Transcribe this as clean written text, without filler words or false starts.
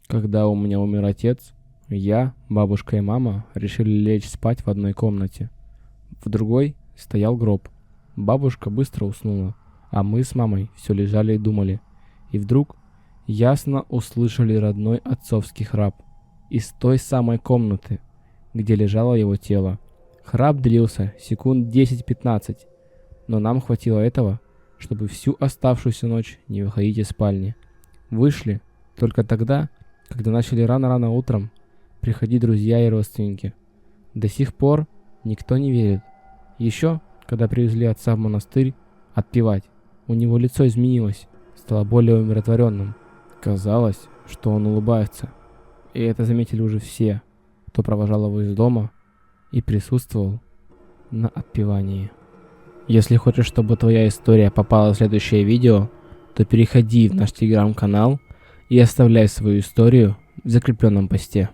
Когда у меня умер отец, я, бабушка и мама решили лечь спать в одной комнате. В другой стоял гроб. Бабушка быстро уснула, а мы с мамой все лежали и думали. И вдруг ясно услышали родной отцовский храп из той самой комнаты, где лежало его тело. Храп длился секунд 10-15, но нам хватило этого, чтобы всю оставшуюся ночь не выходить из спальни. Вышли только тогда, когда начали рано-рано утром приходить друзья и родственники. До сих пор никто не верит. Еще, когда привезли отца в монастырь отпевать, у него лицо изменилось, стало более умиротворенным. Казалось, что он улыбается. И это заметили уже все, кто провожал его из дома и присутствовал на отпевании. Если хочешь, чтобы твоя история попала в следующее видео, то переходи в наш телеграм-канал и оставляй свою историю в закрепленном посте.